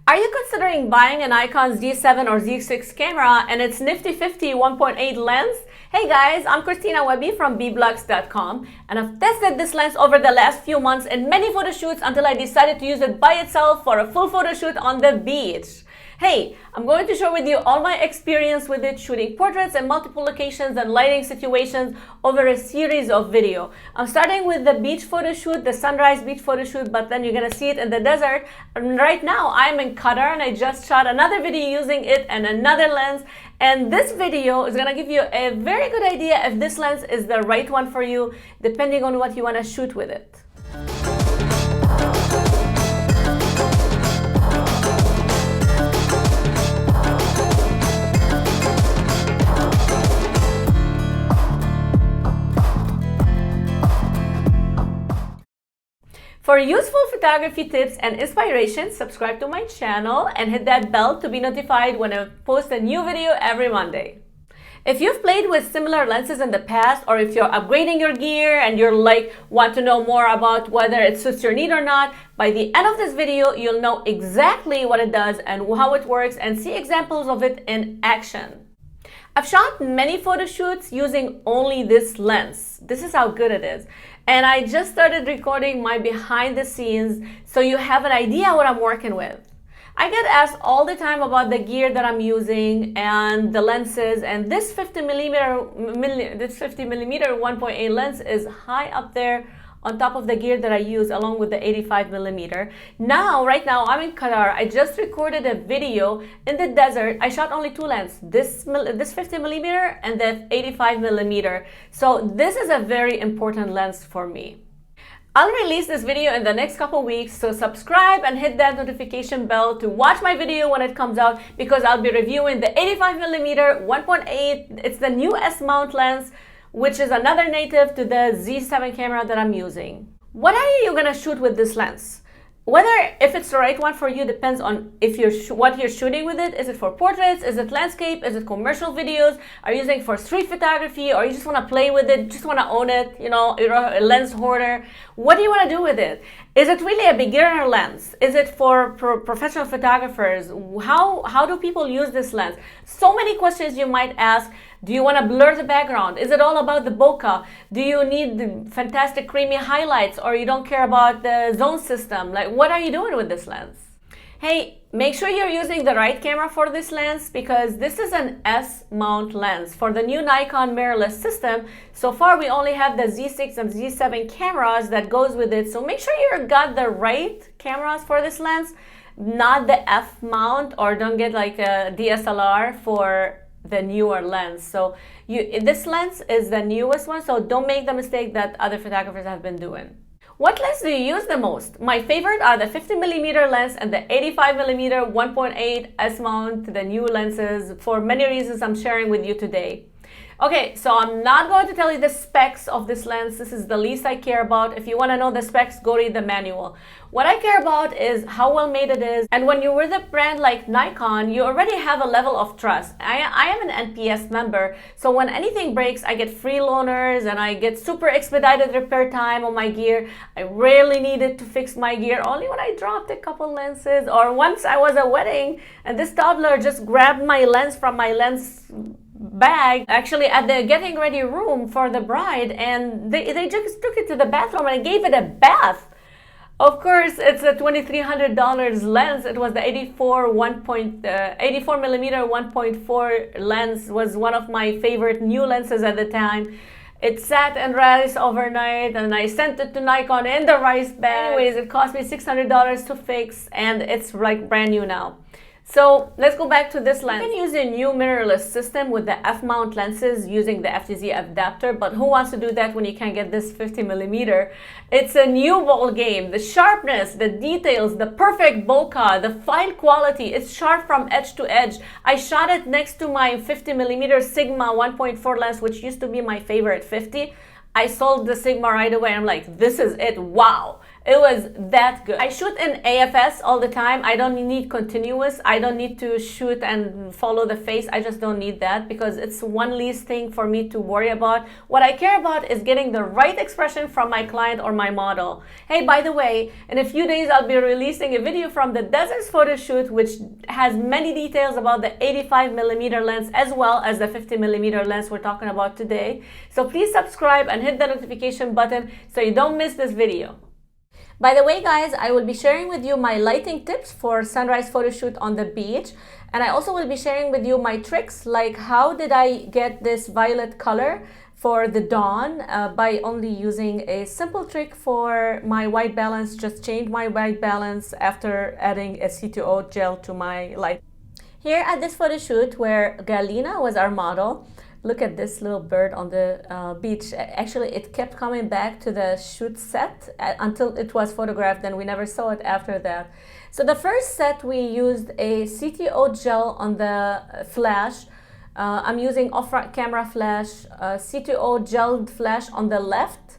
Are you considering buying a Nikon Z7 or Z6 camera and its nifty 50 1.8 lens? Hey guys, I'm Christina Webby from bblogs.com, and I've tested this lens over the last few months in many photo shoots until I decided to use it by itself for a full photo shoot on the beach. Hey, I'm going to share with you all my experience with it shooting portraits in multiple locations and lighting situations over a series of video. I'm starting with the beach photo shoot, the sunrise beach photo shoot, but then you're gonna see it in the desert. And right now I'm in Qatar and I just shot another video using it and another lens. And this video is gonna give you a very good idea if this lens is the right one for you, depending on what you wanna shoot with it. For useful photography tips and inspiration, subscribe to my channel and hit that bell to be notified when I post a new video every Monday. If you've played with similar lenses in the past, or if you're upgrading your gear and want to know more about whether it suits your need or not, by the end of this video, you'll know exactly what it does and how it works and see examples of it in action. I've shot many photo shoots using only this lens. This is how good it is. And I just started recording my behind the scenes so you have an idea what I'm working with. I get asked all the time about the gear that I'm using and the lenses, and this 50 millimeter 1.8 lens is high up there on top of the gear that I use, along with the 85 millimeter. Right now I'm in Qatar. I just recorded a video in the desert. I shot only two lenses, this 50 millimeter and the 85 millimeter. So this is a very important lens for me. I'll release this video in the next couple weeks, so subscribe and hit that notification bell to watch my video when it comes out, because I'll be reviewing the 85 millimeter 1.8. It's the new S-mount lens, which is another native to the Z7 camera that I'm using. What are you gonna shoot with this lens? If it's the right one for you depends on what you're shooting with it. Is it for portraits? Is it landscape? Is it commercial videos? Are you using it for street photography? Or you just want to play with it, just want to own it, you're a lens hoarder? What do you want to do with it? Is it really a beginner lens? Is it for professional photographers? How do people use this lens? So many questions you might ask. Do you want to blur the background? Is it all about the bokeh? Do you need the fantastic creamy highlights, or you don't care about the zone system? What are you doing with this lens? Hey, make sure you're using the right camera for this lens, because this is an S-mount lens for the new Nikon mirrorless system. So far, we only have the Z6 and Z7 cameras that goes with it. So make sure you've got the right cameras for this lens, not the F-mount, or don't get like a DSLR for the newer lens. So this lens is the newest one, so don't make the mistake that other photographers have been doing. What lens do you use the most? My favorite are the 50 millimeter lens and the 85 millimeter 1.8 S-mount, the new lenses, for many reasons I'm sharing with you today. Okay, so I'm not going to tell you the specs of this lens. This is the least I care about. If you want to know the specs, go read the manual. What I care about is how well made it is. And when you're with a brand like Nikon, you already have a level of trust. I am an NPS member, so when anything breaks, I get free loaners and I get super expedited repair time on my gear. I rarely needed to fix my gear, only when I dropped a couple lenses, or once I was at a wedding and this toddler just grabbed my lens from my lens bag, actually at the getting ready room for the bride, and they just took it to the bathroom and gave it a bath. Of course, it's a $2,300 lens. It was the 84 millimeter 1.4 lens, was one of my favorite new lenses at the time. It sat in rice overnight and I sent it to Nikon in the rice bag. Anyways, it cost me $600 to fix, and it's like brand new now. So let's go back to this lens. You can use a new mirrorless system with the F-mount lenses using the FTZ adapter, but who wants to do that when you can't get this 50 millimeter? It's a new ball game. The sharpness, the details, the perfect bokeh, the file quality, it's sharp from edge to edge. I shot it next to my 50 millimeter Sigma 1.4 lens, which used to be my favorite 50. I sold the Sigma right away. I'm like, this is it. Wow. It was that good. I shoot in AFS all the time. I don't need continuous. I don't need to shoot and follow the face. I just don't need that because it's one least thing for me to worry about. What I care about is getting the right expression from my client or my model. Hey, by the way, in a few days, I'll be releasing a video from the Deserts photo shoot, which has many details about the 85mm lens as well as the 50mm lens we're talking about today. So please subscribe and hit the notification button so you don't miss this video. By the way, guys, I will be sharing with you my lighting tips for sunrise photo shoot on the beach. And I also will be sharing with you my tricks, like how did I get this violet color for the dawn by only using a simple trick for my white balance. Just change my white balance after adding a C2O gel to my light. Here at this photo shoot where Galina was our model, look at this little bird on the beach. Actually, it kept coming back to the shoot set until it was photographed, and we never saw it after that. So the first set, we used a CTO gel on the flash. I'm using off-camera flash, CTO gelled flash on the left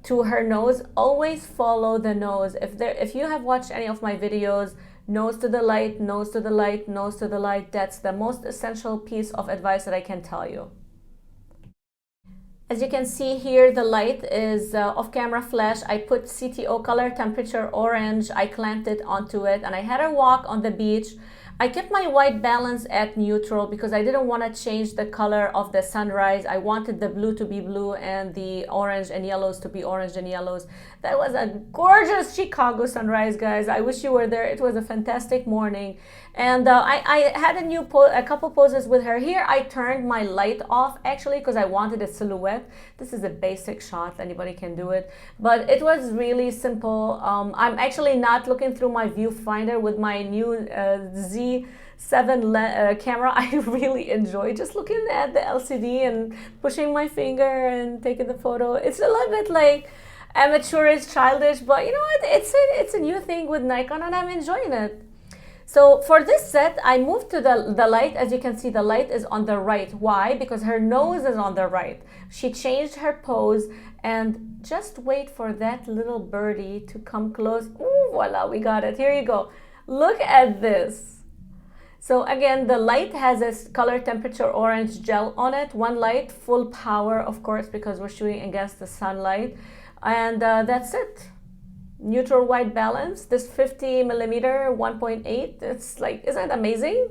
to her nose. Always follow the nose. If you have watched any of my videos, nose to the light, nose to the light, nose to the light. That's the most essential piece of advice that I can tell you. As you can see here, the light is off-camera flash. I put CTO color temperature orange. I clamped it onto it, and I had her walk on the beach. I kept my white balance at neutral because I didn't want to change the color of the sunrise. I wanted the blue to be blue and the orange and yellows to be orange and yellows. That was a gorgeous Chicago sunrise, guys. I wish you were there. It was a fantastic morning. And I had a couple poses with her. Here I turned my light off actually because I wanted a silhouette. This is a basic shot. Anybody can do it. But it was really simple. I'm actually not looking through my viewfinder with my new Z7 camera. I really enjoy just looking at the LCD and pushing my finger and taking the photo. It's a little bit like amateurish, childish, but you know what? It's a new thing with Nikon and I'm enjoying it. So for this set, I moved to the light. As you can see, the light is on the right. Why? Because her nose is on the right. She changed her pose, and just wait for that little birdie to come close. Ooh, voila, we got it. Here you go. Look at this. So again, the light has a color temperature orange gel on it. One light, full power, of course, because we're shooting against the sunlight. And that's it. Neutral white balance. This 50mm 1.8. It's like, isn't it amazing?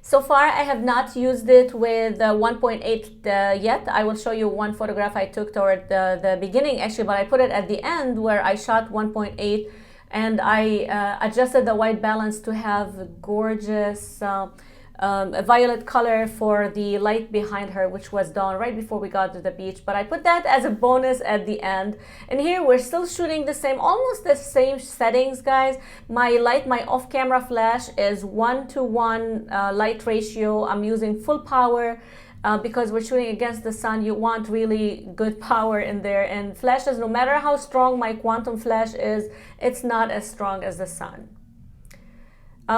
So far, I have not used it with 1.8 yet. I will show you one photograph I took toward the beginning, actually, but I put it at the end where I shot 1.8. And I adjusted the white balance to have gorgeous violet color for the light behind her, which was dawn right before we got to the beach. But I put that as a bonus at the end. And here we're still shooting the same, almost the same settings, guys. My light, my off-camera flash is 1:1 light ratio. I'm using full power. Because we're shooting against the sun, you want really good power in there. And flashes, no matter how strong my quantum flash is, it's not as strong as the sun.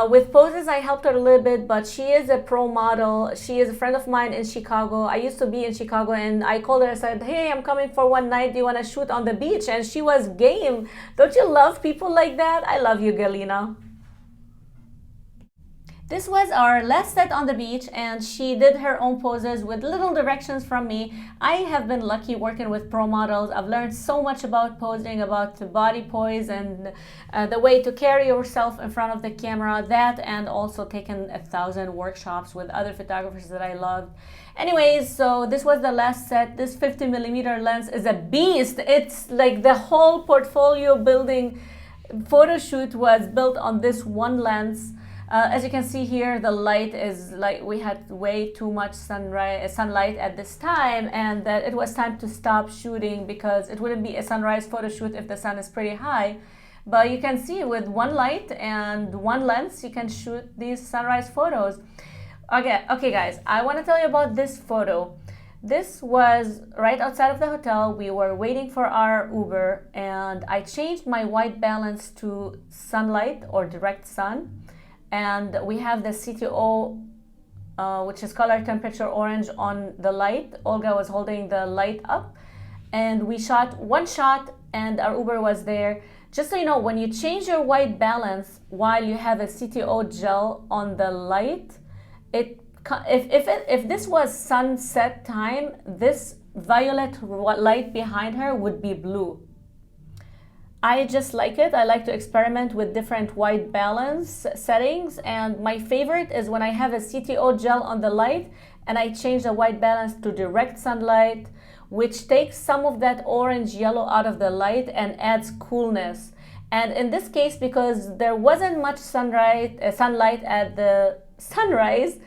With poses, I helped her a little bit, but she is a pro model. She is a friend of mine in Chicago. I used to be in Chicago, and I called her and said, hey, I'm coming for one night. Do you want to shoot on the beach? And she was game. Don't you love people like that? I love you, Galina. This was our last set on the beach, and she did her own poses with little directions from me. I have been lucky working with pro models. I've learned so much about posing, about body poise, and the way to carry yourself in front of the camera. That, and also taken 1,000 workshops with other photographers that I loved. Anyways, so this was the last set. This 50mm lens is a beast. It's like the whole portfolio building photo shoot was built on this one lens. As you can see here, the light is like, we had way too much sunlight at this time, and that it was time to stop shooting because it wouldn't be a sunrise photo shoot if the sun is pretty high. But you can see with one light and one lens, you can shoot these sunrise photos. Okay guys, I want to tell you about this photo. This was right outside of the hotel. We were waiting for our Uber, and I changed my white balance to sunlight or direct sun. And we have the CTO, which is color temperature orange on the light. Olga was holding the light up, and we shot one shot and our Uber was there. Just so you know, when you change your white balance while you have a CTO gel on the light, if this was sunset time, this violet light behind her would be blue. I just like it. I like to experiment with different white balance settings, and my favorite is when I have a CTO gel on the light and I change the white balance to direct sunlight, which takes some of that orange yellow out of the light and adds coolness. And in this case, because there wasn't much sunlight at the sunrise,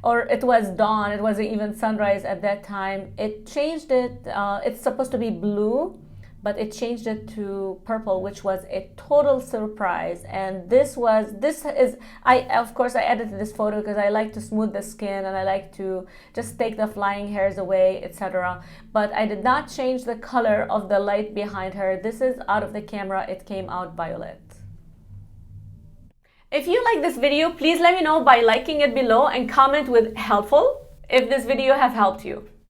or it was dawn, it wasn't even sunrise at that time, it changed it. It's supposed to be blue, but it changed it to purple, which was a total surprise. And of course I edited this photo because I like to smooth the skin and I like to just take the flying hairs away, etc. But I did not change the color of the light behind her. This is out of the camera, it came out violet. If you like this video, please let me know by liking it below and comment with helpful if this video have helped you.